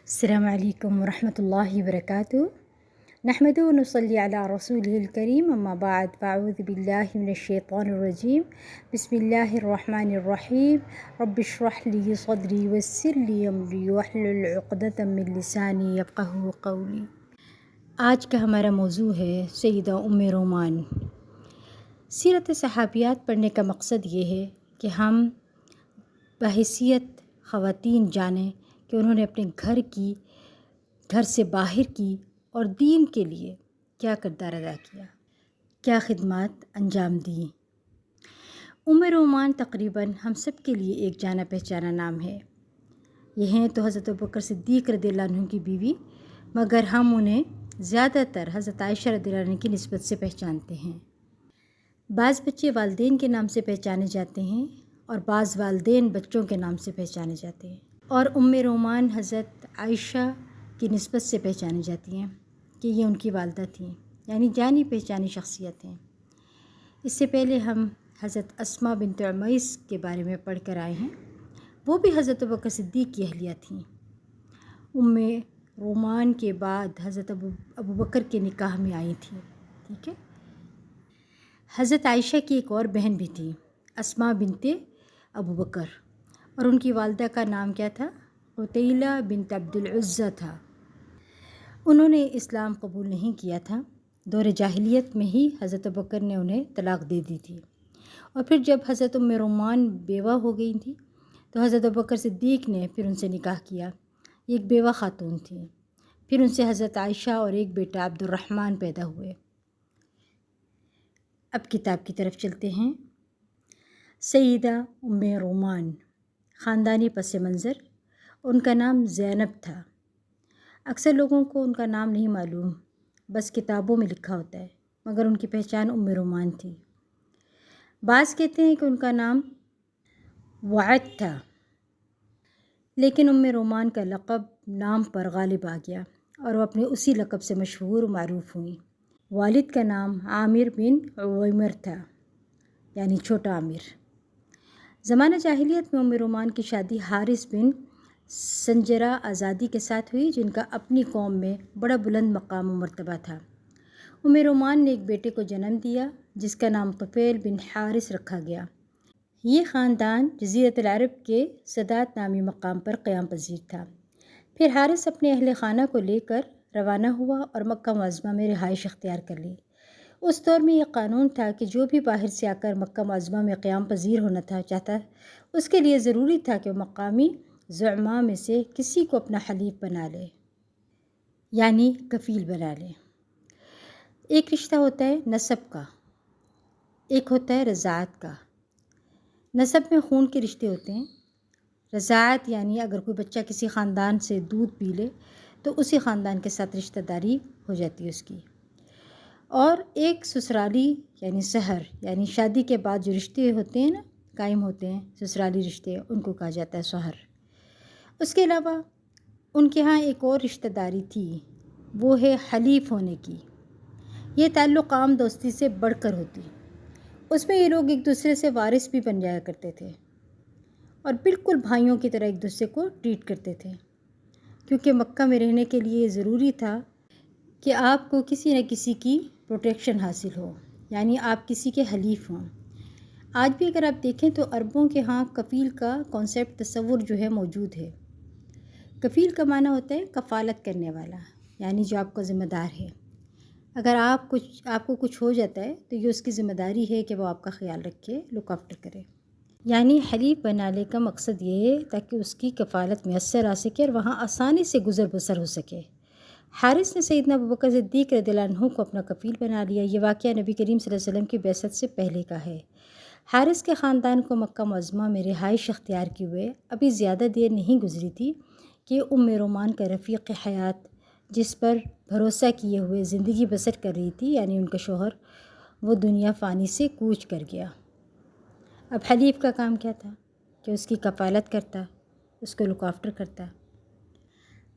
السلام علیکم ورحمۃ اللہ وبرکاتہ نحمد و نصلی علی رسول الکریم اما بعد فاعوذ باللہ من الشیطان الرجیم بسم اللہ الرحمن الرحیم رب اشرح لی صدری ویسر لی امری واحلل عقدۃ من لسانی یفقہوا قولی۔ آج کا ہمارا موضوع ہے سیدہ ام رومان۔ سیرت صحابیات پڑھنے کا مقصد یہ ہے کہ ہم بحیثیت خواتین جانیں کہ انہوں نے اپنے گھر سے باہر کی اور دین کے لیے کیا کردار ادا کیا، کیا خدمات انجام دیں۔ ام رومان تقریباً ہم سب کے لیے ایک جانا پہچانا نام ہے۔ یہ ہیں تو حضرت ابوبکر صدیق رضی اللہ عنہ کی بیوی، مگر ہم انہیں زیادہ تر حضرت عائشہ رضی اللہ عنہ کی نسبت سے پہچانتے ہیں۔ بعض بچے والدین کے نام سے پہچانے جاتے ہیں اور بعض والدین بچوں کے نام سے پہچانے جاتے ہیں، اور ام رومان حضرت عائشہ کی نسبت سے پہچانی جاتی ہیں کہ یہ ان کی والدہ تھیں، یعنی جانی پہچانی شخصیت ہیں۔ اس سے پہلے ہم حضرت اسماء بنت عمیس کے بارے میں پڑھ کر آئے ہیں، وہ بھی حضرت ابوبکر صدیق کی اہلیہ تھیں۔ ام رومان کے بعد حضرت ابوبکر کے نکاح میں آئی تھیں، ٹھیک ہے۔ حضرت عائشہ کی ایک اور بہن بھی تھی، اسماء بنت ابوبکر، اور ان کی والدہ کا نام کیا تھا؟ قتیلہ بنت عبد العزہ تھا۔ انہوں نے اسلام قبول نہیں کیا تھا، دور جاہلیت میں ہی حضرت ابوبکر نے انہیں طلاق دے دی تھی، اور پھر جب حضرت ام رومان بیوہ ہو گئی تھی تو حضرت ابوبکر صدیق نے پھر ان سے نکاح کیا۔ یہ ایک بیوہ خاتون تھیں۔ پھر ان سے حضرت عائشہ اور ایک بیٹا عبد الرحمن پیدا ہوئے۔ اب کتاب کی طرف چلتے ہیں۔ سیدہ ام رومان، خاندانی پس منظر، ان کا نام زینب تھا۔ اکثر لوگوں کو ان کا نام نہیں معلوم، بس کتابوں میں لکھا ہوتا ہے، مگر ان کی پہچان ام رومان تھی۔ بعض کہتے ہیں کہ ان کا نام وعد تھا، لیکن ام رومان کا لقب نام پر غالب آ گیا اور وہ اپنے اسی لقب سے مشہور و معروف ہوئیں۔ والد کا نام عامر بن عویمر تھا، یعنی چھوٹا عامر۔ زمانہ جاہلیت میں ام رومان کی شادی حارث بن سنجرہ آزادی کے ساتھ ہوئی، جن کا اپنی قوم میں بڑا بلند مقام و مرتبہ تھا۔ ام رومان نے ایک بیٹے کو جنم دیا جس کا نام طفیل بن حارث رکھا گیا۔ یہ خاندان جزیرۃ العرب کے سادات نامی مقام پر قیام پذیر تھا۔ پھر حارث اپنے اہل خانہ کو لے کر روانہ ہوا اور مکہ معظمہ میں رہائش اختیار کر لی۔ اس دور میں یہ قانون تھا کہ جو بھی باہر سے آ کر مکہ معظمہ میں قیام پذیر ہونا چاہتا، اس کے لیے ضروری تھا کہ وہ مقامی زعماء میں سے کسی کو اپنا حلیف بنا لے، یعنی کفیل بنا لے۔ ایک رشتہ ہوتا ہے نسب کا، ایک ہوتا ہے رضاعت کا۔ نسب میں خون کے رشتے ہوتے ہیں۔ رضاعت یعنی اگر کوئی بچہ کسی خاندان سے دودھ پی لے تو اسی خاندان کے ساتھ رشتہ داری ہو جاتی ہے اس کی۔ اور ایک سسرالی یعنی سحر، یعنی شادی کے بعد جو رشتے ہوتے ہیں نا، قائم ہوتے ہیں سسرالی رشتے، ان کو کہا جاتا ہے سحر۔ اس کے علاوہ ان کے ہاں ایک اور رشتہ داری تھی، وہ ہے حلیف ہونے کی۔ یہ تعلق عام دوستی سے بڑھ کر ہوتی، اس میں یہ لوگ ایک دوسرے سے وارث بھی بن جایا کرتے تھے اور بالکل بھائیوں کی طرح ایک دوسرے کو ٹریٹ کرتے تھے، کیونکہ مکہ میں رہنے کے لیے ضروری تھا کہ آپ کو کسی نہ کسی کی پروٹیکشن حاصل ہو، یعنی آپ کسی کے حلیف ہوں۔ آج بھی اگر آپ دیکھیں تو عربوں کے ہاں کفیل کا کانسیپٹ، تصور جو ہے موجود ہے۔ کفیل کا معنی ہوتا ہے کفالت کرنے والا، یعنی جو آپ کا ذمہ دار ہے۔ اگر آپ کو کچھ ہو جاتا ہے تو یہ اس کی ذمہ داری ہے کہ وہ آپ کا خیال رکھے، لک آفٹر کرے۔ یعنی حلیف بنانے کا مقصد یہ ہے تاکہ اس کی کفالت میسر آ سکے اور وہاں آسانی سے گزر بسر ہو سکے۔ حارث نے سیدنا ابوبکر صدیق رضی اللہ عنہ کو اپنا کفیل بنا لیا۔ یہ واقعہ نبی کریم صلی اللہ علیہ وسلم کی بعثت سے پہلے کا ہے۔ حارث کے خاندان کو مکہ معظمہ میں رہائش اختیار کیے ہوئے ابھی زیادہ دیر نہیں گزری تھی کہ ام رومان کا رفیق حیات، جس پر بھروسہ کیے ہوئے زندگی بسر کر رہی تھی، یعنی ان کا شوہر، وہ دنیا فانی سے کوچ کر گیا۔ اب حلیف کا کام کیا تھا کہ اس کی کفالت کرتا، اس کو لک آفٹر کرتا۔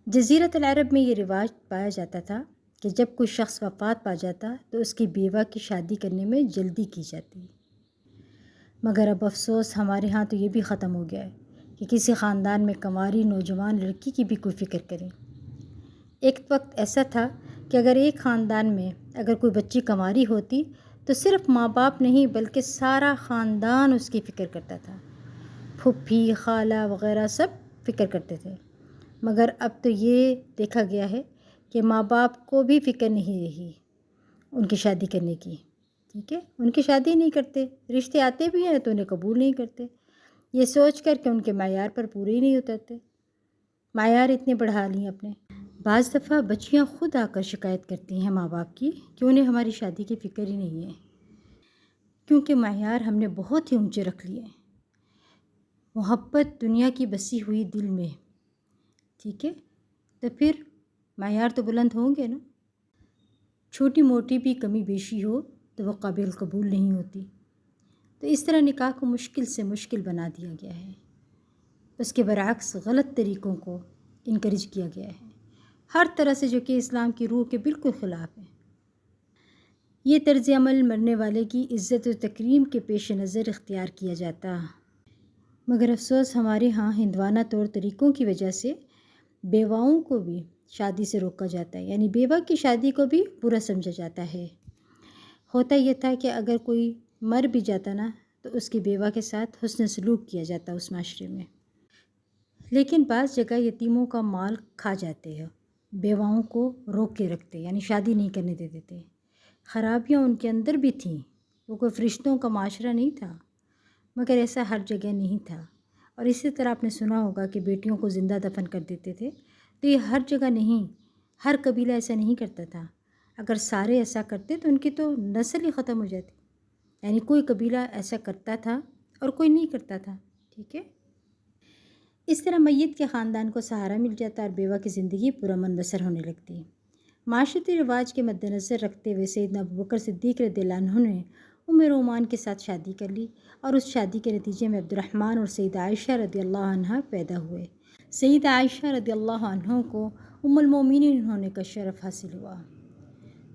جزیرۃ العرب میں یہ رواج پایا جاتا تھا کہ جب کوئی شخص وفات پا جاتا تو اس کی بیوہ کی شادی کرنے میں جلدی کی جاتی، مگر اب افسوس ہمارے ہاں تو یہ بھی ختم ہو گیا ہے کہ کسی خاندان میں کنواری نوجوان لڑکی کی بھی کوئی فکر کریں۔ ایک وقت ایسا تھا کہ اگر ایک خاندان میں اگر کوئی بچی کنواری ہوتی تو صرف ماں باپ نہیں بلکہ سارا خاندان اس کی فکر کرتا تھا۔ پھپھی، خالہ وغیرہ سب فکر کرتے تھے، مگر اب تو یہ دیکھا گیا ہے کہ ماں باپ کو بھی فکر نہیں رہی ان کی شادی کرنے کی، ٹھیک ہے، ان کی شادی نہیں کرتے، رشتے آتے بھی ہیں تو انہیں قبول نہیں کرتے، یہ سوچ کر کہ ان کے معیار پر پورے ہی نہیں اترتے، معیار اتنے بڑھا لیے اپنے۔ بعض دفعہ بچیاں خود آ کر شکایت کرتی ہیں ماں باپ کی کہ انہیں ہماری شادی کی فکر ہی نہیں ہے، کیونکہ معیار ہم نے بہت ہی اونچے رکھ لیے ہیں۔ محبت دنیا کی بسی ہوئی دل میں، ٹھیک ہے، تو پھر معیار تو بلند ہوں گے نا۔ چھوٹی موٹی بھی کمی بیشی ہو تو وہ قابل قبول نہیں ہوتی، تو اس طرح نکاح کو مشکل سے مشکل بنا دیا گیا ہے۔ اس کے برعکس غلط طریقوں کو انکریج کیا گیا ہے، ہر طرح سے، جو کہ اسلام کی روح کے بالکل خلاف ہے۔ یہ طرز عمل مرنے والے کی عزت و تکریم کے پیش نظر اختیار کیا جاتا، مگر افسوس ہمارے ہاں ہندوانہ طور طریقوں کی وجہ سے بیواؤں کو بھی شادی سے روکا جاتا ہے، یعنی بیوہ کی شادی کو بھی برا سمجھا جاتا ہے۔ ہوتا یہ تھا کہ اگر کوئی مر بھی جاتا نا تو اس کی بیوہ کے ساتھ حسن سلوک کیا جاتا اس معاشرے میں، لیکن بعض جگہ یتیموں کا مال کھا جاتے ہیں، بیواؤں کو روک کے رکھتے، یعنی شادی نہیں کرنے دیتے تھے۔ خرابیاں ان کے اندر بھی تھیں، وہ کوئی فرشتوں کا معاشرہ نہیں تھا، مگر ایسا ہر جگہ نہیں تھا۔ اور اسی طرح آپ نے سنا ہوگا کہ بیٹیوں کو زندہ دفن کر دیتے تھے، تو یہ ہر جگہ نہیں، ہر قبیلہ ایسا نہیں کرتا تھا۔ اگر سارے ایسا کرتے تو ان کی تو نسل ہی ختم ہو جاتی، یعنی کوئی قبیلہ ایسا کرتا تھا اور کوئی نہیں کرتا تھا، ٹھیک ہے۔ اس طرح میت کے خاندان کو سہارا مل جاتا اور بیوہ کی زندگی پرامن بسر ہونے لگتی۔ معاشرتی رواج کے مد نظر رکھتے ہوئے سیدنا ابوبکر صدیق رضی اللہ عنہ نے ام رومان کے ساتھ شادی کر لی، اور اس شادی کے نتیجے میں عبد الرحمن اور سیدہ عائشہ رضی اللہ عنہ پیدا ہوئے۔ سیدہ عائشہ رضی اللہ عنہ کو ام المومنین ہونے کا شرف حاصل ہوا،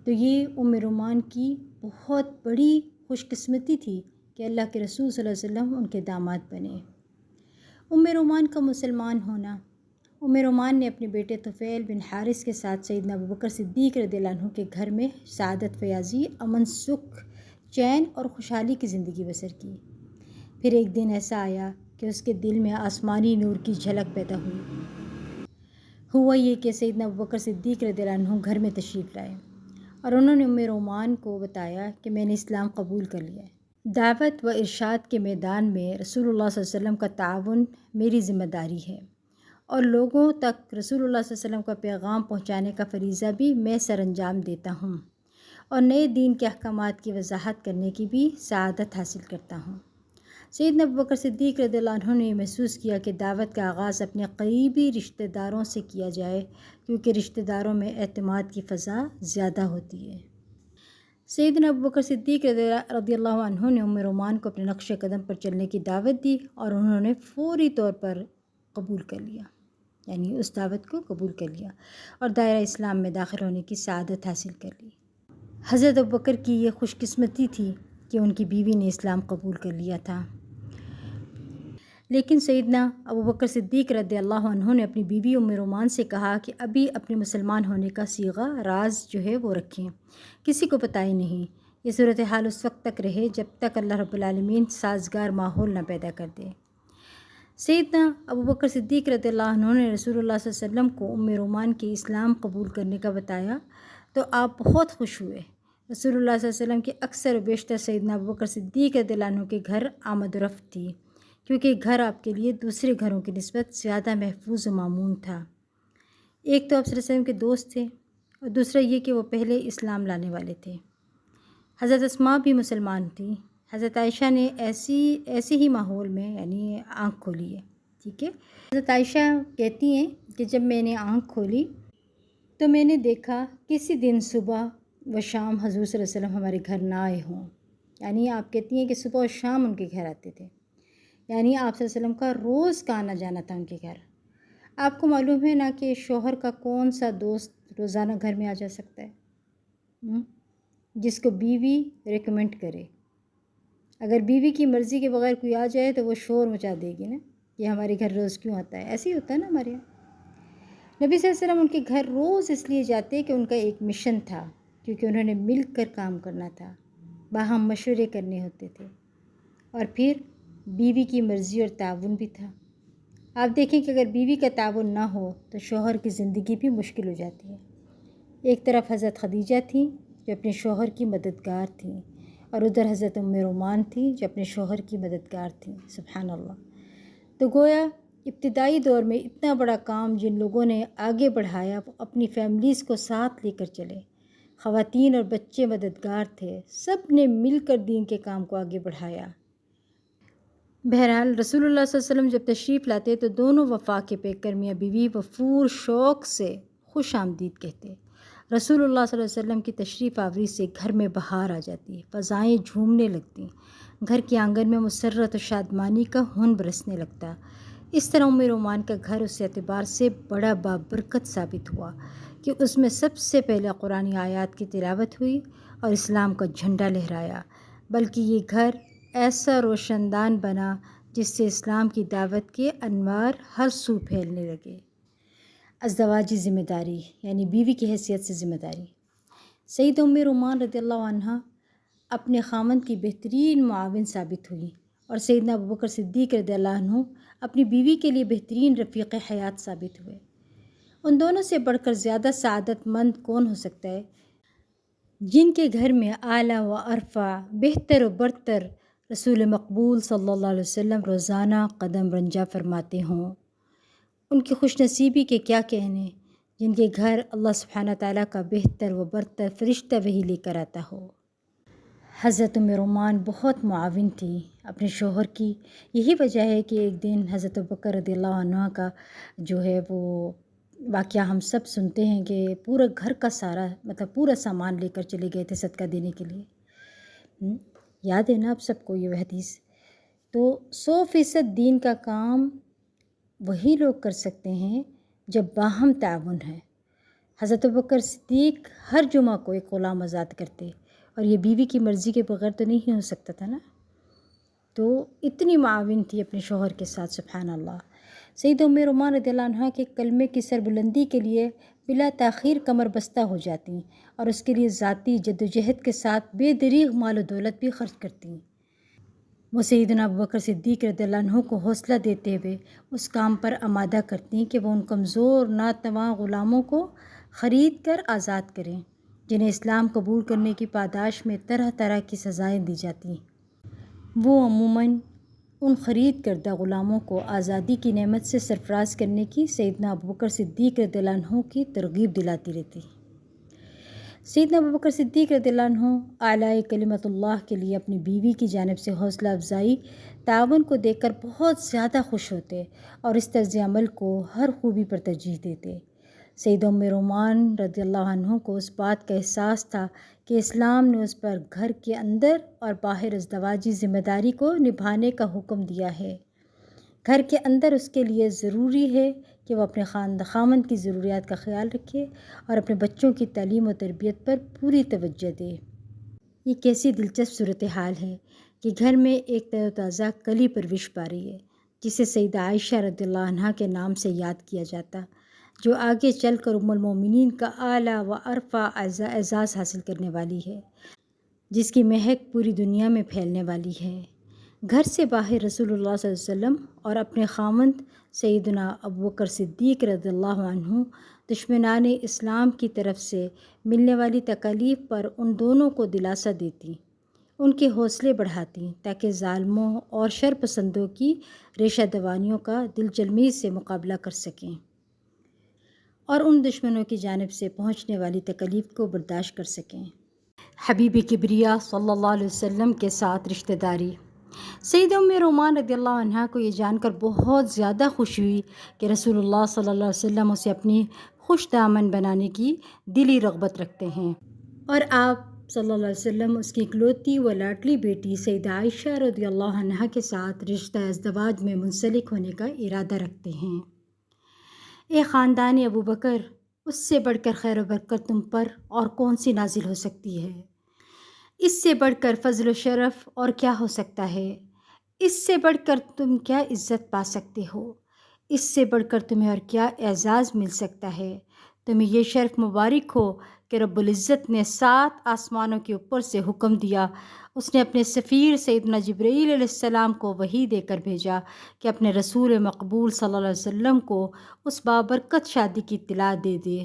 تو یہ ام رومان کی بہت بڑی خوش قسمتی تھی کہ اللہ کے رسول صلی اللہ علیہ وسلم ان کے داماد بنے۔ ام رومان کا مسلمان ہونا، ام رومان نے اپنے بیٹے طفیل بن حارث کے ساتھ سیدنا ابوبکر صدیق رضی اللہ عنہ کے گھر میں سعادت فیاضی، امن، سکھ، چین اور خوشحالی کی زندگی بسر کی۔ پھر ایک دن ایسا آیا کہ اس کے دل میں آسمانی نور کی جھلک پیدا ہوئی۔ ہوا یہ کہ سیدنا ابوبکر صدیق رضی اللہ عنہ گھر میں تشریف لائے اور انہوں نے ام رومان کو بتایا کہ میں نے اسلام قبول کر لیا ہے۔ دعوت و ارشاد کے میدان میں رسول اللہ صلی اللہ علیہ وسلم کا تعاون میری ذمہ داری ہے، اور لوگوں تک رسول اللہ صلی اللہ علیہ وسلم کا پیغام پہنچانے کا فریضہ بھی میں سر انجام دیتا ہوں، اور نئے دین کے احکامات کی وضاحت کرنے کی بھی سعادت حاصل کرتا ہوں۔ سیدنا ابوبکر صدیق رضی اللہ عنہ نے یہ محسوس کیا کہ دعوت کا آغاز اپنے قریبی رشتہ داروں سے کیا جائے، کیونکہ رشتہ داروں میں اعتماد کی فضا زیادہ ہوتی ہے۔ سیدنا ابوبکر صدیق رضی اللہ عنہ نے ام رومان کو اپنے نقش قدم پر چلنے کی دعوت دی، اور انہوں نے فوری طور پر قبول کر لیا، یعنی اس دعوت کو قبول کر لیا اور دائرہ اسلام میں داخل ہونے کی سعادت حاصل کر لی۔ حضرت ابوبکر کی یہ خوش قسمتی تھی کہ ان کی بیوی نے اسلام قبول کر لیا تھا، لیکن سیدنا ابوبکر صدیق رضی اللہ عنہ نے اپنی بیوی ام رومان سے کہا کہ ابھی اپنے مسلمان ہونے کا صیغہ راز جو ہے وہ رکھیں، کسی کو بتائیں نہیں۔ یہ صورتحال اس وقت تک رہے جب تک اللہ رب العالمین سازگار ماحول نہ پیدا کر دے۔ سیدنا ابوبکر صدیق رضی اللہ عنہ نے رسول اللہ صلی اللہ علیہ وسلم کو ام رومان کے اسلام قبول کرنے کا بتایا تو آپ بہت خوش ہوئے۔ رسول اللہ صلی اللہ علیہ وسلم کے اکثر و بیشتر سیدنا ابوبکر صدیق رضی اللہ عنہ کے گھر آمد و رفت تھی، کیونکہ گھر آپ کے لیے دوسرے گھروں کی نسبت زیادہ محفوظ و مامون تھا۔ ایک تو آپ صلی اللہ علیہ وسلم کے دوست تھے، اور دوسرا یہ کہ وہ پہلے اسلام لانے والے تھے۔ حضرت اسماء بھی مسلمان تھیں۔ حضرت عائشہ نے ایسے ہی ماحول میں یعنی آنکھ کھولی ہے، ٹھیک ہے۔ حضرت عائشہ کہتی ہیں کہ جب میں نے آنکھ کھولی تو میں نے دیکھا کسی دن صبح و شام حضور صلی اللہ علیہ وسلم ہمارے گھر نہ آئے ہوں، یعنی آپ کہتی ہیں کہ صبح و شام ان کے گھر آتے تھے، یعنی آپ صلی اللہ علیہ وسلم کا روز کا آنا جانا تھا ان کے گھر۔ آپ کو معلوم ہے نا کہ شوہر کا کون سا دوست روزانہ گھر میں آ جا سکتا ہے؟ جس کو بیوی ریکمنڈ کرے۔ اگر بیوی کی مرضی کے بغیر کوئی آ جائے تو وہ شور مچا دے گی نا، کہ ہمارے گھر روز کیوں آتا ہے، ایسے ہی ہوتا ہے نا ہمارے یہاں۔ نبی صلی اللہ علیہ وسلم ان کے گھر روز اس لیے جاتے کہ ان کا ایک مشن تھا، کیونکہ انہوں نے مل کر کام کرنا تھا، باہم مشورے کرنے ہوتے تھے، اور پھر بیوی کی مرضی اور تعاون بھی تھا۔ آپ دیکھیں کہ اگر بیوی کا تعاون نہ ہو تو شوہر کی زندگی بھی مشکل ہو جاتی ہے۔ ایک طرف حضرت خدیجہ تھیں جو اپنے شوہر کی مددگار تھیں، اور ادھر حضرت ام رومان تھیں جو اپنے شوہر کی مددگار تھیں۔ سبحان اللہ۔ تو گویا ابتدائی دور میں اتنا بڑا کام جن لوگوں نے آگے بڑھایا وہ اپنی فیملیز کو ساتھ لے کر چلے، خواتین اور بچے مددگار تھے، سب نے مل کر دین کے کام کو آگے بڑھایا۔ بہرحال رسول اللہ صلی اللہ علیہ وسلم جب تشریف لاتے تو دونوں وفاق کے پیکر میاں بیوی وفور شوق سے خوش آمدید کہتے۔ رسول اللہ صلی اللہ علیہ وسلم کی تشریف آوری سے گھر میں بہار آ جاتی، فضائیں جھومنے لگتیں، گھر کے آنگن میں مسرت و شادمانی کا ہون برسنے لگتا۔ اس طرح ام رومان کا گھر اس اعتبار سے بڑا بابرکت ثابت ہوا کہ اس میں سب سے پہلے قرآنی آیات کی تلاوت ہوئی اور اسلام کا جھنڈا لہرایا، بلکہ یہ گھر ایسا روشندان بنا جس سے اسلام کی دعوت کے انوار ہر سو پھیلنے لگے۔ ازدواجی ذمہ داری یعنی بیوی کی حیثیت سے ذمہ داری۔ سیدہ ام رومان رضی اللہ عنہا اپنے خامند کی بہترین معاون ثابت ہوئی، اور سیدنا ابوبکر صدیق رضی اللہ عنہ اپنی بیوی کے لیے بہترین رفیق حیات ثابت ہوئے۔ ان دونوں سے بڑھ کر زیادہ سعادت مند کون ہو سکتا ہے، جن کے گھر میں اعلیٰ و ارفع، بہتر و برتر رسول مقبول صلی اللہ علیہ وسلم روزانہ قدم رنجہ فرماتے ہوں۔ ان کی خوش نصیبی کے کیا کہنے، جن کے گھر اللہ سبحانہ تعالیٰ کا بہتر و برتر فرشتہ وہی لے کر آتا ہو۔ حضرت ام رومان بہت معاون تھی اپنے شوہر کی۔ یہی وجہ ہے کہ ایک دن حضرت ابوبکر رضی اللہ عنہ کا جو ہے وہ واقعہ ہم سب سنتے ہیں کہ پورا گھر کا سارا پورا سامان لے کر چلے گئے تھے صدقہ دینے کے لیے۔ یاد ہے نا آپ سب کو یہ حدیث؟ تو 100% دین کا کام وہی لوگ کر سکتے ہیں جب باہم تعاون ہے۔ حضرت ابوبکر صدیق ہر جمعہ کو ایک غلام آزاد کرتے، اور یہ بیوی کی مرضی کے بغیر تو نہیں ہو سکتا تھا نا۔ تو اتنی معاون تھی اپنے شوہر کے ساتھ، سبحان اللہ۔ سیدہ ام رومان رضی اللہ عنہ کے کلمے کی سربلندی کے لیے بلا تاخیر کمر بستہ ہو جاتی، اور اس کے لیے ذاتی جدوجہد کے ساتھ بے دریغ مال و دولت بھی خرچ کرتی۔ وہ سیدنا ابوبکر صدیق رضی اللہ عنہ کو حوصلہ دیتے ہوئے اس کام پر آمادہ کرتی کہ وہ ان کمزور ناتواں غلاموں کو خرید کر آزاد کریں، جنہیں اسلام قبول کرنے کی پاداش میں طرح طرح کی سزائیں دی جاتی۔ وہ عموماً ان خرید کردہ غلاموں کو آزادی کی نعمت سے سرفراز کرنے کی سیدنا ابوبکر صدیق رضی اللہ عنہ کی ترغیب دلاتی رہتی۔ سیدنا ابوبکر صدیق رضی اللہ عنہ اعلیٰ کلمت اللہ کے لیے اپنی بیوی کی جانب سے حوصلہ افزائی تعاون کو دیکھ کر بہت زیادہ خوش ہوتے، اور اس طرز عمل کو ہر خوبی پر ترجیح دیتے۔ سیدہ ام رومان رضی اللہ عنہ کو اس بات کا احساس تھا کہ اسلام نے اس پر گھر کے اندر اور باہر ازدواجی ذمہ داری کو نبھانے کا حکم دیا ہے۔ گھر کے اندر اس کے لیے ضروری ہے کہ وہ اپنے خامند کی ضروریات کا خیال رکھے اور اپنے بچوں کی تعلیم و تربیت پر پوری توجہ دے۔ یہ کیسی دلچسپ صورتحال ہے کہ گھر میں ایک تر و تازہ کلی پرورش پا رہی ہے، جسے سیدہ عائشہ رضی اللہ عنہا کے نام سے یاد کیا جاتا، جو آگے چل کر ام المومنین کا اعلیٰ و ارفع اعزاز حاصل کرنے والی ہے، جس کی مہک پوری دنیا میں پھیلنے والی ہے۔ گھر سے باہر رسول اللہ صلی اللہ علیہ وسلم اور اپنے خامند سیدنا ابوبکر صدیق رضی اللہ عنہ دشمنان اسلام کی طرف سے ملنے والی تکالیف پر ان دونوں کو دلاسا دیتی، ان کے حوصلے بڑھاتی تاکہ ظالموں اور شر پسندوں کی ریشہ دوانیوں کا دل جلمی سے مقابلہ کر سکیں، اور ان دشمنوں کی جانب سے پہنچنے والی تکالیف کو برداشت کر سکیں۔ حبیب کبریا صلی اللہ علیہ وسلم کے ساتھ رشتہ داری۔ سیدہ ام رومان رضی اللہ عنہا کو یہ جان کر بہت زیادہ خوشی ہوئی کہ رسول اللہ صلی اللہ علیہ وسلم اسے اپنی خوش دامن بنانے کی دلی رغبت رکھتے ہیں، اور آپ صلی اللہ علیہ وسلم اس کی اکلوتی و لاڈلی بیٹی سیدہ عائشہ رضی اللہ عنہا کے ساتھ رشتہ ازدواج میں منسلک ہونے کا ارادہ رکھتے ہیں۔ اے خاندان ابوبکر، اس سے بڑھ کر خیر و برکت تم پر اور کون سی نازل ہو سکتی ہے؟ اس سے بڑھ کر فضل و شرف اور کیا ہو سکتا ہے؟ اس سے بڑھ کر تم کیا عزت پا سکتے ہو؟ اس سے بڑھ کر تمہیں اور کیا اعزاز مل سکتا ہے؟ تمہیں یہ شرف مبارک ہو کہ رب العزت نے 7 آسمانوں کے اوپر سے حکم دیا، اس نے اپنے سفیر سیدنا جبرائیل علیہ السلام کو وحی دے کر بھیجا کہ اپنے رسول مقبول صلی اللہ علیہ وسلم کو اس بابرکت شادی کی اطلاع دے دے۔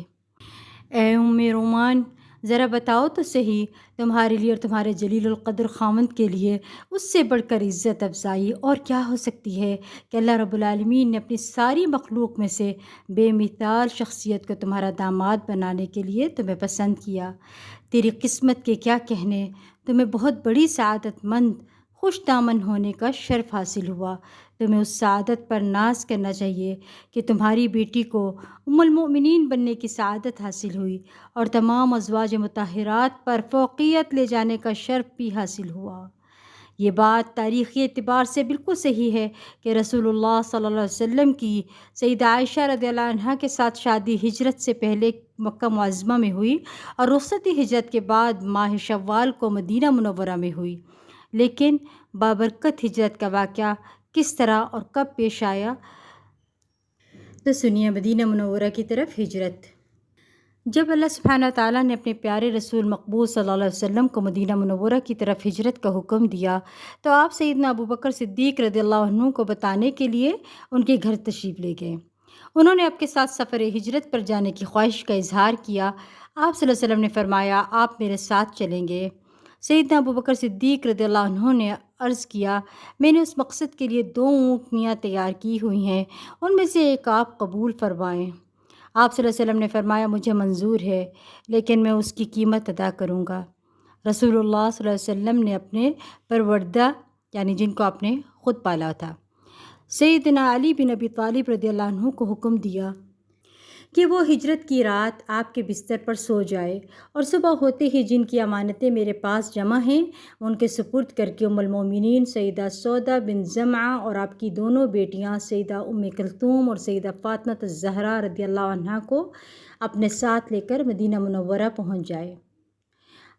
اے ام رومان، ذرا بتاؤ تو صحیح، تمہارے لیے اور تمہارے جلیل القدر خاوند کے لیے اس سے بڑھ کر عزت افزائی اور کیا ہو سکتی ہے کہ اللہ رب العالمین نے اپنی ساری مخلوق میں سے بے مثال شخصیت کو تمہارا داماد بنانے کے لیے تمہیں پسند کیا۔ تیری قسمت کے کیا کہنے، تمہیں بہت بڑی سعادت مند خوش دامن ہونے کا شرف حاصل ہوا۔ تمہیں اس سعادت پر ناز کرنا چاہیے کہ تمہاری بیٹی کو ام المؤمنین بننے کی سعادت حاصل ہوئی اور تمام ازواج مطہرات پر فوقیت لے جانے کا شرف بھی حاصل ہوا۔ یہ بات تاریخی اعتبار سے بالکل صحیح ہے کہ رسول اللہ صلی اللہ علیہ وسلم کی سیدہ عائشہ رضی اللہ عنہا کے ساتھ شادی ہجرت سے پہلے مکہ معظمہ میں ہوئی اور رخصتی ہجرت کے بعد ماہ شوال کو مدینہ منورہ میں ہوئی، لیکن بابرکت ہجرت کا واقعہ کس طرح اور کب پیش آیا؟ تو سنیے، مدینہ منورہ کی طرف ہجرت۔ جب اللہ سبحانہ تعالیٰ نے اپنے پیارے رسول مقبول صلی اللہ علیہ وسلم کو مدینہ منورہ کی طرف ہجرت کا حکم دیا تو آپ سیدنا ابو بکر صدیق رضی اللہ عنہ کو بتانے کے لیے ان کے گھر تشریف لے گئے۔ انہوں نے آپ کے ساتھ سفر ہجرت پر جانے کی خواہش کا اظہار کیا۔ آپ صلی اللہ علیہ وسلم نے فرمایا، آپ میرے ساتھ چلیں گے؟ سیدنا ابو بکر صدیق رضی اللہ عنہ نے عرض کیا، میں نے اس مقصد کے لیے 2 اونٹنیاں تیار کی ہوئی ہیں، ان میں سے ایک آپ قبول فرمائیں۔ آپ صلی اللہ علیہ وسلم نے فرمایا، مجھے منظور ہے، لیکن میں اس کی قیمت ادا کروں گا۔ رسول اللہ صلی اللہ علیہ وسلم نے اپنے پروردہ، یعنی جن کو آپ نے خود پالا تھا، سیدنا علی بن ابی طالب رضی اللہ عنہ کو حکم دیا کہ وہ ہجرت کی رات آپ کے بستر پر سو جائے اور صبح ہوتے ہی جن کی امانتیں میرے پاس جمع ہیں ان کے سپرد کر کے ام المومنین سیدہ سودا بن زمعہ اور آپ کی دونوں بیٹیاں سیدہ ام کلثوم اور سیدہ فاطمہ الزہرا رضی اللہ عنہا کو اپنے ساتھ لے کر مدینہ منورہ پہنچ جائے۔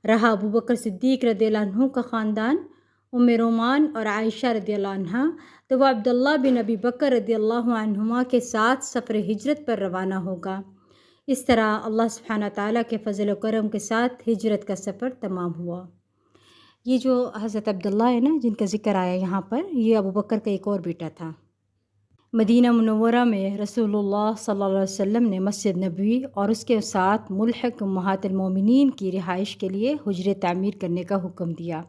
رہا ابو بکر صدیق رضی اللہ عنہ کا خاندان، ام رومان اور عائشہ رضی اللہ عنہا، تو وہ عبداللہ بن ابی بکر رضی اللہ عنہما کے ساتھ سفر ہجرت پر روانہ ہوگا۔ اس طرح اللہ سبحانہ تعالیٰ کے فضل و کرم کے ساتھ ہجرت کا سفر تمام ہوا۔ یہ جو حضرت عبداللہ ہے نا جن کا ذکر آیا یہاں پر، یہ ابو بکر کا ایک اور بیٹا تھا۔ مدینہ منورہ میں رسول اللہ صلی اللہ علیہ وسلم نے مسجد نبوی اور اس کے ساتھ ملحق امہات المومنین کی رہائش کے لیے حجرے تعمیر کرنے کا حکم دیا۔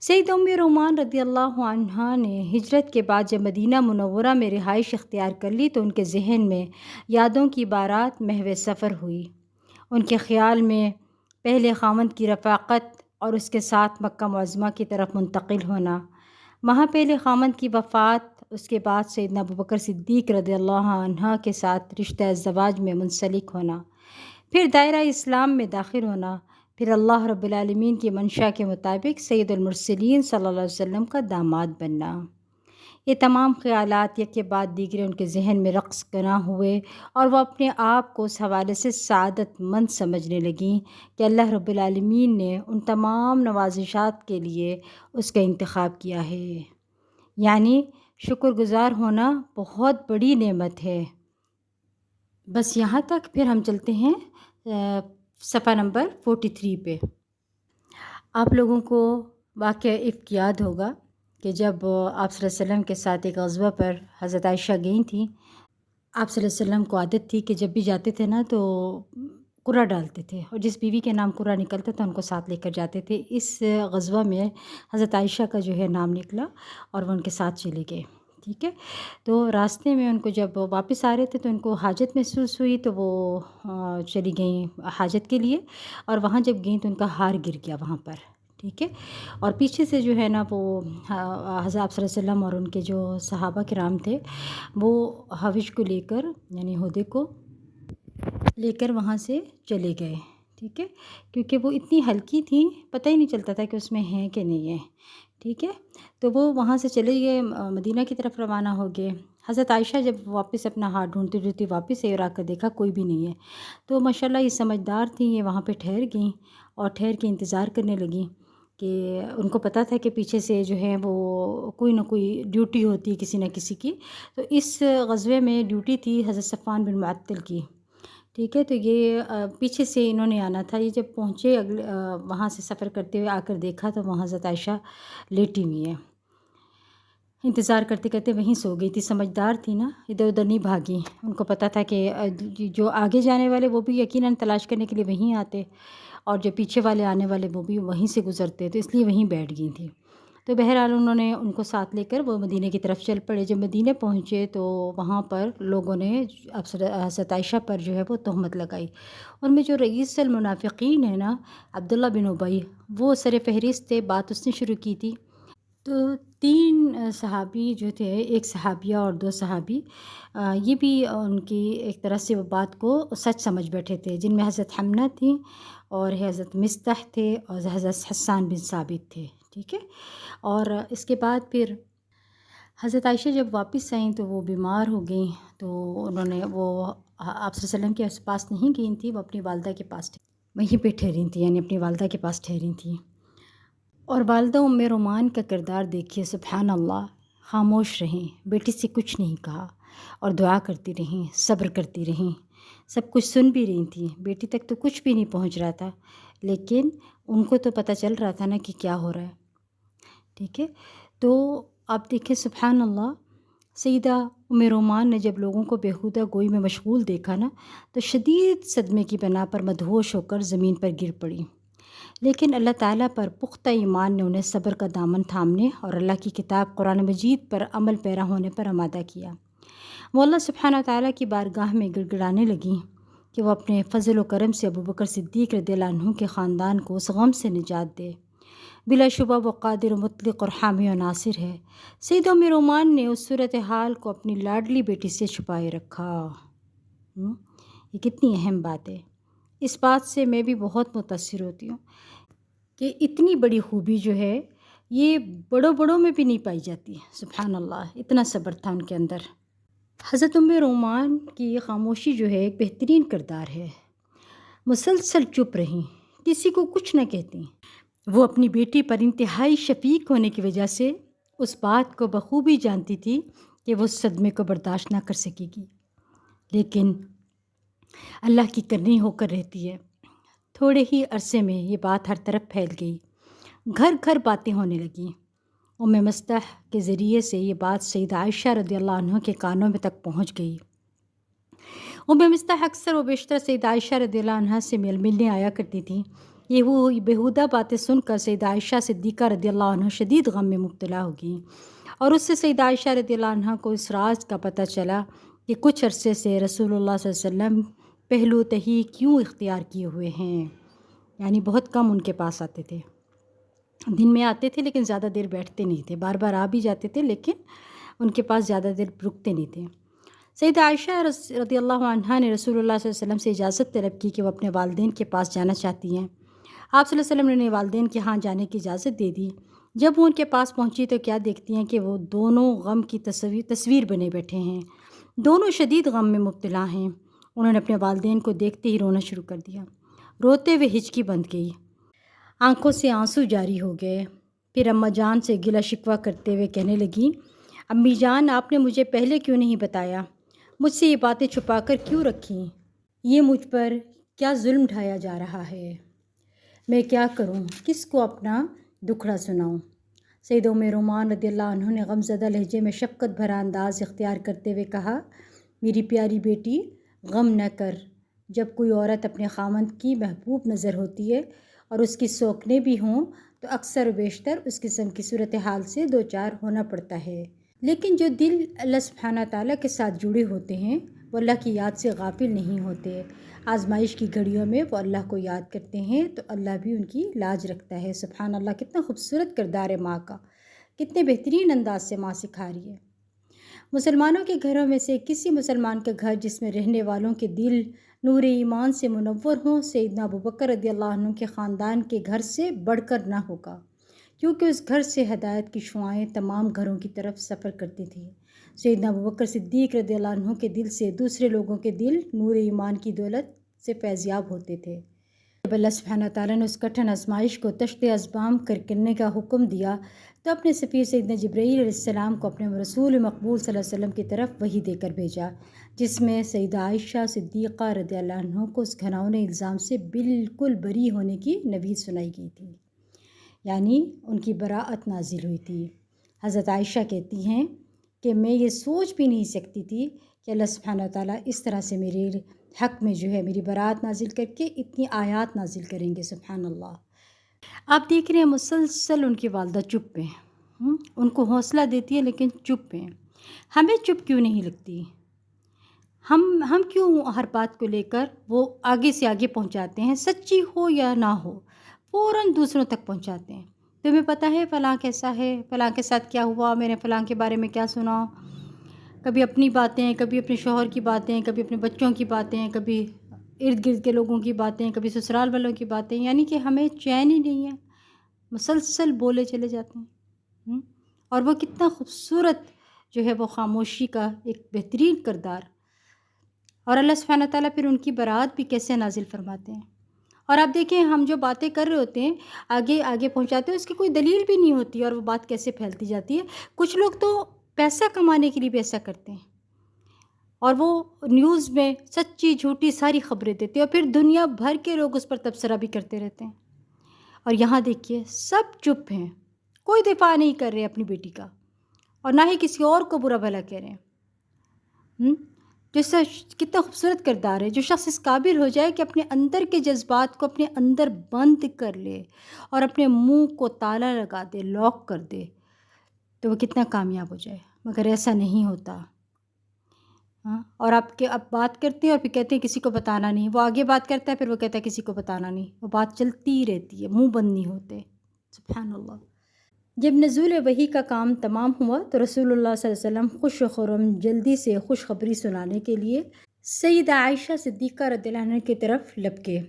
سیدہ ام رومان رضی اللہ عنہا نے ہجرت کے بعد جب مدینہ منورہ میں رہائش اختیار کر لی تو ان کے ذہن میں یادوں کی بارات محو سفر ہوئی۔ ان کے خیال میں پہلے خاوند کی رفاقت اور اس کے ساتھ مکہ معظمہ کی طرف منتقل ہونا، وہاں پہلے خاوند کی وفات، اس کے بعد سیدنا ابو بکر صدیق رضی اللہ عنہ کے ساتھ رشتہ ازدواج میں منسلک ہونا، پھر دائرہ اسلام میں داخل ہونا، پھر اللہ رب العالمین کی منشا کے مطابق سید المرسلین صلی اللہ علیہ وسلم کا داماد بننا۔ یہ تمام خیالات یک کے بعد دیگرے ان کے ذہن میں رقص گنا ہوئے اور وہ اپنے آپ کو اس حوالے سے سعادت مند سمجھنے لگیں کہ اللہ رب العالمین نے ان تمام نوازشات کے لیے اس کا انتخاب کیا ہے۔ یعنی شکر گزار ہونا بہت بڑی نعمت ہے۔ بس یہاں تک، پھر ہم چلتے ہیں صفحہ نمبر 43 پہ۔ آپ لوگوں کو واقعہ افک یاد ہوگا کہ جب آپ صلی اللہ علیہ وسلم کے ساتھ ایک غزوہ پر حضرت عائشہ گئی تھیں، آپ صلی اللہ علیہ وسلم کو عادت تھی کہ جب بھی جاتے تھے نا تو قرہ ڈالتے تھے اور جس بیوی کے نام قرہ نکلتا تھا ان کو ساتھ لے کر جاتے تھے۔ اس غزوہ میں حضرت عائشہ کا جو ہے نام نکلا اور وہ ان کے ساتھ چلے گئے، ٹھیک ہے۔ تو راستے میں ان کو جب واپس آ رہے تھے تو ان کو حاجت محسوس ہوئی تو وہ چلی گئیں حاجت کے لیے، اور وہاں جب گئیں تو ان کا ہار گر گیا وہاں پر، ٹھیک ہے۔ اور پیچھے سے جو ہے نا وہ حضرت آپ صلی اللہ علیہ وسلم اور ان کے جو صحابہ کرام تھے وہ حوش کو لے کر، یعنی ہودے کو لے کر وہاں سے چلے گئے، ٹھیک ہے، کیونکہ وہ اتنی ہلکی تھیں پتہ ہی نہیں چلتا تھا کہ اس میں ہیں کہ نہیں ہے، ٹھیک ہے۔ تو وہ وہاں سے چلے گئے، مدینہ کی طرف روانہ ہو گئے۔ حضرت عائشہ جب واپس اپنا ہاتھ ڈھونڈتی ڈھونڈتی واپس آ کر دیکھا کوئی بھی نہیں ہے، تو ماشاءاللہ یہ سمجھدار تھیں، یہ وہاں پہ ٹھہر گئیں اور ٹھہر کے انتظار کرنے لگیں۔ کہ ان کو پتہ تھا کہ پیچھے سے جو ہے وہ کوئی نہ کوئی ڈیوٹی ہوتی ہے کسی نہ کسی کی، تو اس غزوے میں ڈیوٹی تھی حضرت صفوان بن معطل کی، ٹھیک ہے؟ تو یہ پیچھے سے انہوں نے آنا تھا۔ یہ جب پہنچے وہاں سے سفر کرتے ہوئے آ کر دیکھا تو وہاں حضرت عائشہ لیٹی ہوئی ہیں، انتظار کرتے کرتے وہیں سو گئی تھی۔ سمجھدار تھی نا، ادھر ادھر نہیں بھاگی، ان کو پتہ تھا کہ جو آگے جانے والے وہ بھی یقیناً تلاش کرنے کے لیے وہیں آتے، اور جو پیچھے والے آنے والے وہ بھی وہیں سے گزرتے، تو اس لیے وہیں بیٹھ گئی تھیں۔ تو بہرحال انہوں نے ان کو ساتھ لے کر وہ مدینہ کی طرف چل پڑے۔ جب مدینہ پہنچے تو وہاں پر لوگوں نے حضرت عائشہ پر جو ہے وہ تہمت لگائی۔ ان میں جو رئیس المنافقین ہے نا، عبداللہ بن ابی، وہ سر فہرست تھے، بات اس نے شروع کی تھی۔ تو 3 صحابی جو تھے، ایک صحابیہ اور 2 صحابی، یہ بھی ان کی ایک طرح سے وہ بات کو سچ سمجھ بیٹھے تھے، جن میں حضرت حمنہ تھیں اور حضرت مصطح تھے اور حضرت حسان بن ثابت تھے، ٹھیک ہے؟ اور اس کے بعد پھر حضرت عائشہ جب واپس آئیں تو وہ بیمار ہو گئیں، تو انہوں نے وہ آپ صلی اللہ علیہ وسلم کے پاس نہیں گئی تھیں، وہ اپنی والدہ کے پاس وہیں پہ ٹھہری تھیں، یعنی اپنی والدہ کے پاس ٹھہری تھیں۔ اور والدہ ام رومان کا کردار دیکھیے، سبحان اللہ، خاموش رہیں، بیٹی سے کچھ نہیں کہا اور دعا کرتی رہیں، صبر کرتی رہیں، سب کچھ سن بھی رہی تھیں، بیٹی تک تو کچھ بھی نہیں پہنچ رہا تھا، لیکن ان کو تو پتہ چل رہا تھا نا کہ کیا ہو رہا ہے، ٹھیک ہے؟ تو آپ دیکھیں سبحان اللہ، سیدہ ام رومان نے جب لوگوں کو بیہودہ گوئی میں مشغول دیکھا نا، تو شدید صدمے کی بنا پر مدہوش ہو کر زمین پر گر پڑی، لیکن اللہ تعالیٰ پر پختہ ایمان نے انہیں صبر کا دامن تھامنے اور اللہ کی کتاب قرآن مجید پر عمل پیرا ہونے پر آمادہ کیا۔ وہ اللہ سبحانہ تعالیٰ کی بارگاہ میں گڑ گڑانے لگیں کہ وہ اپنے فضل و کرم سے ابوبکر صدیق رضی اللہ عنہ کے خاندان کو اس غم سے نجات دے۔ بلا شبہ وہ قادر و مطلق اور حامی و ناصر ہے۔ سیدہ ام رومان نے اس صورتحال کو اپنی لاڈلی بیٹی سے چھپائے رکھا۔ یہ کتنی اہم بات ہے۔ اس بات سے میں بھی بہت متاثر ہوتی ہوں کہ اتنی بڑی خوبی جو ہے یہ بڑوں میں بھی نہیں پائی جاتی، سبحان اللہ، اتنا صبر تھا ان کے اندر۔ حضرت ام رومان کی یہ خاموشی جو ہے ایک بہترین کردار ہے، مسلسل چپ رہیں، کسی کو کچھ نہ کہتی۔ وہ اپنی بیٹی پر انتہائی شفیق ہونے کی وجہ سے اس بات کو بخوبی جانتی تھی کہ وہ صدمے کو برداشت نہ کر سکے گی، لیکن اللہ کی کرنی ہو کر رہتی ہے۔ تھوڑے ہی عرصے میں یہ بات ہر طرف پھیل گئی، گھر گھر باتیں ہونے لگیں۔ ام مصطح کے ذریعے سے یہ بات سیدہ عائشہ رضی اللہ عنہ کے کانوں میں تک پہنچ گئی۔ ام مصطح اکثر و بیشتر سیدہ عائشہ رضی اللہ عنہ سے ملنے آیا کرتی تھیں۔ یہ وہ بیہودہ باتیں سن کر سیدہ عائشہ صدیقہ رضی اللہ عنہ شدید غم میں مبتلا ہو گئیں، اور اس سے سیدہ عائشہ رضی اللہ عنہ کو اس راز کا پتہ چلا کہ کچھ عرصے سے رسول اللہ صلی اللہ علیہ وسلم پہلو تہی کیوں اختیار کیے ہوئے ہیں، یعنی بہت کم ان کے پاس آتے تھے، دن میں آتے تھے لیکن زیادہ دیر بیٹھتے نہیں تھے، بار بار آ بھی جاتے تھے لیکن ان کے پاس زیادہ دیر رکتے نہیں تھے۔ سیدہ عائشہ رضی اللہ عنہا نے رسول اللہ صلی اللہ علیہ وسلم سے اجازت طلب کی کہ وہ اپنے والدین کے پاس جانا چاہتی ہیں۔ آپ صلی اللہ علیہ وسلم نے انہیں والدین کے ہاں جانے کی اجازت دے دی۔ جب وہ ان کے پاس پہنچی تو کیا دیکھتی ہیں کہ وہ دونوں غم کی تصویر بنے بیٹھے ہیں، دونوں شدید غم میں مبتلا ہیں۔ انہوں نے اپنے والدین کو دیکھتے ہی رونا شروع کر دیا، روتے ہوئے ہچکی بند گئی، آنکھوں سے آنسو جاری ہو گئے۔ پھر اماں جان سے گلہ شکوہ کرتے ہوئے کہنے لگیں، امی جان آپ نے مجھے پہلے کیوں نہیں بتایا، مجھ سے یہ باتیں چھپا کر کیوں رکھیں، یہ مجھ پر کیا ظلم ڈھایا جا رہا ہے، میں کیا کروں، کس کو اپنا دکھڑا سناؤں۔ سیدہ ام رومان رضی اللہ عنہ نے غمزدہ لہجے میں شفقت بھرا انداز اختیار کرتے ہوئے کہا، میری پیاری بیٹی غم نہ کر، جب کوئی عورت اپنے خاوند کی محبوب نظر ہوتی ہے اور اس کی سوکنے بھی ہوں تو اکثر و بیشتر اس قسم کی صورتحال سے دوچار ہونا پڑتا ہے، لیکن جو دل اللہ سبحانہ تعالیٰ کے ساتھ جڑے ہوتے ہیں وہ اللہ کی یاد سے غافل نہیں ہوتے۔ آزمائش کی گھڑیوں میں وہ اللہ کو یاد کرتے ہیں تو اللہ بھی ان کی لاج رکھتا ہے۔ سبحان اللہ، کتنا خوبصورت کردار ہے ماں کا، کتنے بہترین انداز سے ماں سکھا رہی ہے۔ مسلمانوں کے گھروں میں سے کسی مسلمان کا گھر جس میں رہنے والوں کے دل نور ایمان سے منور ہوں، سیدنا ابوبکر رضی اللہ عنہ کے خاندان کے گھر سے بڑھ کر نہ ہوگا، کیونکہ اس گھر سے ہدایت کی شعاعیں تمام گھروں کی طرف سفر کرتی تھیں۔ سیدنا ابوبکر صدیق رضی اللہ عنہ کے دل سے دوسرے لوگوں کے دل نور ایمان کی دولت سے فیضیاب ہوتے تھے۔ جب اللہ سبحانہ تعالیٰ نے اس کٹھن آزمائش کو تشت ازبام کرنے کا حکم دیا تو اپنے سفیر سیدنا جبرائیل علیہ السلام کو اپنے رسول مقبول صلی اللہ علیہ وسلم کی طرف وحی دے کر بھیجا، جس میں سیدہ عائشہ صدیقہ رضی اللہ عنہ کو اس گھناؤنے الزام سے بالکل بری ہونے کی نوید سنائی گئی تھی، یعنی ان کی براءت نازل ہوئی تھی۔ حضرت عائشہ کہتی ہیں کہ میں یہ سوچ بھی نہیں سکتی تھی کہ اللہ سبحانہ تعالیٰ اس طرح سے میرے حق میں جو ہے میری براءت نازل کر کے اتنی آیات نازل کریں گے، سبحان اللہ۔ آپ دیکھ رہے ہیں مسلسل ان کی والدہ چپ ہیں، ان کو حوصلہ دیتی ہے لیکن چپ ہیں۔ ہمیں چپ کیوں نہیں لگتی؟ ہم کیوں ہر بات کو لے کر وہ آگے سے آگے پہنچاتے ہیں، سچی ہو یا نہ ہو فوراً دوسروں تک پہنچاتے ہیں۔ تمہیں پتہ ہے فلاں کیسا ہے، فلاں کے ساتھ کیا ہوا، میں نے فلاں کے بارے میں کیا سنا، کبھی اپنی باتیں، کبھی اپنے شوہر کی باتیں، کبھی اپنے بچوں کی باتیں، کبھی ارد گرد کے لوگوں کی باتیں، کبھی سسرال والوں کی باتیں، یعنی کہ ہمیں چین ہی نہیں ہے، مسلسل بولے چلے جاتے ہیں۔ اور وہ کتنا خوبصورت جو ہے وہ خاموشی کا ایک بہترین کردار، اور اللہ سبحانہ تعالیٰ پھر ان کی برات بھی کیسے نازل فرماتے ہیں۔ اور آپ دیکھیں ہم جو باتیں کر رہے ہوتے ہیں آگے پہنچاتے ہیں، اس کی کوئی دلیل بھی نہیں ہوتی اور وہ بات کیسے پھیلتی جاتی ہے۔ کچھ لوگ تو پیسہ کمانے کے لیے بھی ایسا کرتے ہیں اور وہ نیوز میں سچی جھوٹی ساری خبریں دیتے ہیں اور پھر دنیا بھر کے لوگ اس پر تبصرہ بھی کرتے رہتے ہیں۔ اور یہاں دیکھیے سب چپ ہیں، کوئی دفاع نہیں کر رہے اپنی بیٹی کا اور نہ ہی کسی اور کو برا بھلا کہہ رہے ہیں۔ جیسا کتنا خوبصورت کردار ہے، جو شخص اس قابل ہو جائے کہ اپنے اندر کے جذبات کو اپنے اندر بند کر لے اور اپنے منہ کو تالا لگا دے، لاک کر دے، تو وہ کتنا کامیاب ہو جائے، مگر ایسا نہیں ہوتا۔ اور اب بات کرتے ہیں اور پھر کہتے ہیں کسی کو بتانا نہیں، وہ آگے بات کرتا ہے پھر وہ کہتا ہے کسی کو بتانا نہیں، وہ بات چلتی ہی رہتی ہے، منہ بند نہیں ہوتے، سبحان اللہ۔ جب نزول وحی کا کام تمام ہوا تو رسول اللہ صلی اللہ علیہ وسلم خوش و خرم جلدی سے خوشخبری سنانے کے لیے سیدہ عائشہ صدیقہ رضی اللہ عنہ کی طرف لپکے۔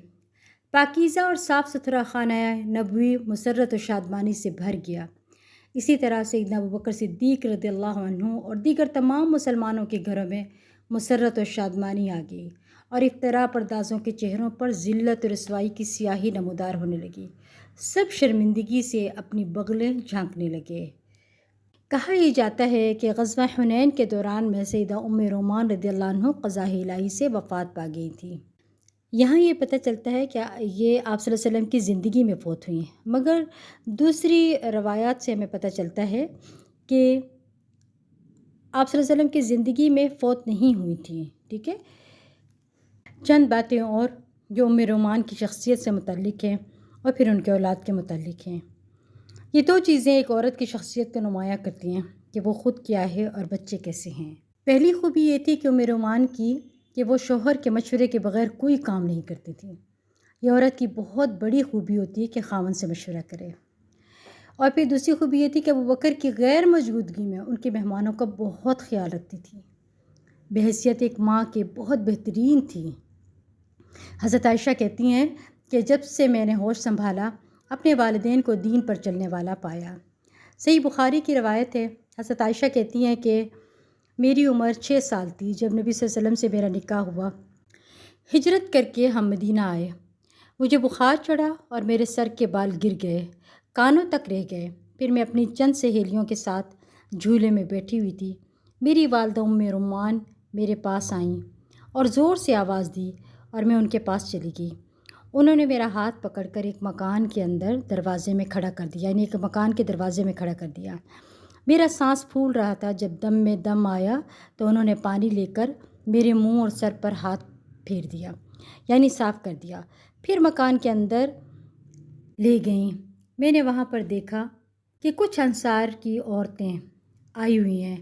پاکیزہ اور صاف ستھرا خانہ نبوی مسرت و شادمانی سے بھر گیا۔ اسی طرح سیدنا ابوبکر صدیق رضی اللہ عنہ اور دیگر تمام مسلمانوں کے گھروں میں مسرت و شادمانی آ گئی اور افتراء پردازوں کے چہروں پر ذلت و رسوائی کی سیاہی نمودار ہونے لگی۔ سب شرمندگی سے اپنی بغلیں جھانکنے لگے۔ کہا یہ جاتا ہے کہ غزوہ حنین کے دوران میں سیدہ ام رومان رضی اللہ عنہ قضاء الہی سے وفات پا گئی تھی۔ یہاں یہ پتہ چلتا ہے کہ یہ آپ صلی اللہ علیہ وسلم کی زندگی میں فوت ہوئی ہیں، مگر دوسری روایات سے ہمیں پتہ چلتا ہے کہ آپ صلی اللہ علیہ وسلم کی زندگی میں فوت نہیں ہوئی تھیں، ٹھیک ہے۔ چند باتیں اور جو ام رومان کی شخصیت سے متعلق ہیں اور پھر ان کے اولاد کے متعلق ہیں۔ یہ دو چیزیں ایک عورت کی شخصیت کو نمایاں کرتی ہیں کہ وہ خود کیا ہے اور بچے کیسے ہیں۔ پہلی خوبی یہ تھی کہ ام رومان کی کہ وہ شوہر کے مشورے کے بغیر کوئی کام نہیں کرتی تھی۔ یہ عورت کی بہت بڑی خوبی ہوتی ہے کہ خاوند سے مشورہ کرے۔ اور پھر دوسری خوبی یہ تھی کہ ابوبکر کی غیر موجودگی میں ان کے مہمانوں کا بہت خیال رکھتی تھی، بحیثیت ایک ماں کے بہت بہترین تھی۔ حضرت عائشہ کہتی ہیں کہ جب سے میں نے ہوش سنبھالا اپنے والدین کو دین پر چلنے والا پایا۔ صحیح بخاری کی روایت ہے، حضرت عائشہ کہتی ہیں کہ میری عمر 6 سال تھی جب نبی صلی اللہ علیہ وسلم سے میرا نکاح ہوا۔ ہجرت کر کے ہم مدینہ آئے، مجھے بخار چڑھا اور میرے سر کے بال گر گئے، کانوں تک رہ گئے۔ پھر میں اپنی چند سہیلیوں کے ساتھ جھولے میں بیٹھی ہوئی تھی، میری والدہ ام رومان میرے پاس آئیں اور زور سے آواز دی اور میں ان کے پاس چلی گئی۔ انہوں نے میرا ہاتھ پکڑ کر ایک مکان کے اندر دروازے میں کھڑا کر دیا، یعنی ایک مکان کے دروازے میں کھڑا کر دیا۔ میرا سانس پھول رہا تھا، جب دم میں دم آیا تو انہوں نے پانی لے کر میرے منہ اور سر پر ہاتھ پھیر دیا، یعنی صاف کر دیا۔ پھر مکان کے اندر لے گئیں۔ میں نے وہاں پر دیکھا کہ کچھ انصار کی عورتیں آئی ہوئی ہیں۔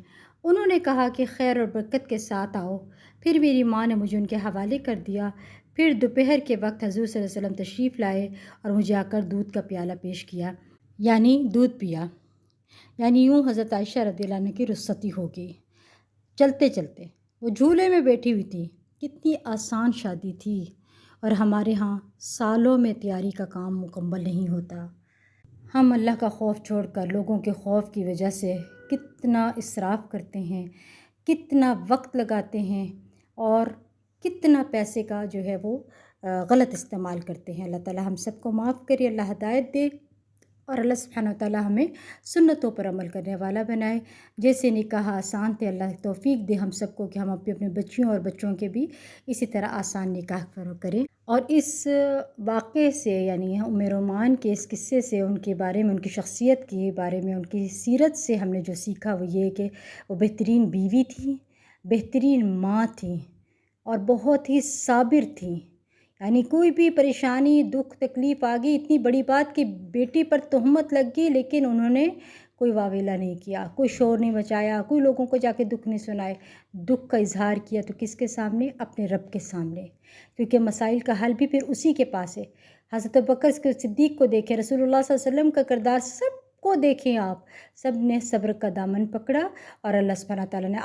انہوں نے کہا کہ خیر اور برکت کے ساتھ آؤ۔ پھر میری ماں نے مجھے ان کے حوالے کر دیا۔ پھر دوپہر کے وقت حضور صلی اللہ علیہ وسلم تشریف لائے اور مجھے آ کر دودھ کا پیالہ پیش کیا، یعنی دودھ پیا، یعنی یوں حضرت عائشہ رضی اللہ عنہ کی رخصتی ہو گئی۔ چلتے چلتے وہ جھولے میں بیٹھی ہوئی تھی، کتنی آسان شادی تھی، اور ہمارے ہاں سالوں میں تیاری کا کام مکمل نہیں ہوتا۔ ہم اللہ کا خوف چھوڑ کر لوگوں کے خوف کی وجہ سے کتنا اسراف کرتے ہیں، کتنا وقت لگاتے ہیں اور کتنا پیسے کا جو ہے وہ غلط استعمال کرتے ہیں۔ اللہ تعالیٰ ہم سب کو معاف کرے، اللہ ہدایت دے، اور اللہ سبحانہ وتعالیٰ ہمیں سنتوں پر عمل کرنے والا بنائے۔ جیسے نکاح آسان تھے، اللہ توفیق دے ہم سب کو کہ ہم اپنے بچیوں اور بچوں کے بھی اسی طرح آسان نکاح کریں۔ اور اس واقعے سے یعنی ام رومان کے اس قصے سے، ان کے بارے میں، ان کی شخصیت کے بارے میں، ان کی سیرت سے ہم نے جو سیکھا وہ یہ کہ وہ بہترین بیوی تھیں، بہترین ماں تھیں، اور بہت ہی صابر تھیں۔ یعنی کوئی بھی پریشانی، دکھ، تکلیف آ گئی، اتنی بڑی بات کہ بیٹی پر تہمت لگ گئی، لیکن انہوں نے کوئی واویلا نہیں کیا، کوئی شور نہیں مچایا، کوئی لوگوں کو جا کے دکھ نہیں سنائے۔ دکھ کا اظہار کیا تو کس کے سامنے؟ اپنے رب کے سامنے، کیونکہ مسائل کا حل بھی پھر اسی کے پاس ہے۔ حضرت ابوبکر صدیق کو دیکھیں، رسول اللہ صلی اللہ علیہ وسلم کا کردار سب کو دیکھیں آپ، سب نے صبر کا دامن پکڑا، اور اللہ سبحانہ تعالیٰ نے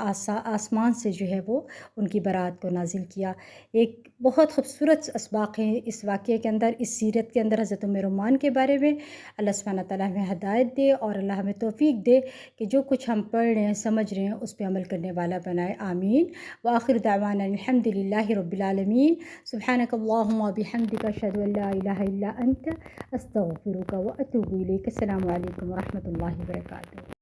آسمان سے جو ہے وہ ان کی برات کو نازل کیا۔ ایک بہت خوبصورت اسباق ہیں اس واقعے کے اندر، اس سیرت کے اندر حضرت ام رومان کے بارے میں۔ اللہ سبحانہ تعالیٰ ہمیں ہدایت دے اور اللہ ہمیں توفیق دے کہ جو کچھ ہم پڑھ رہے ہیں، سمجھ رہے ہیں، اس پہ عمل کرنے والا بنائے، آمین۔ وآخر دعوانا الحمد للہ رب العالمین۔ سبحانک اللہم وبحمدک، اشہد ان لا الہ الا انت، استغفرک واتوب الیک۔ السلام علیکم ورحمۃ اللہ وبرکاتہ۔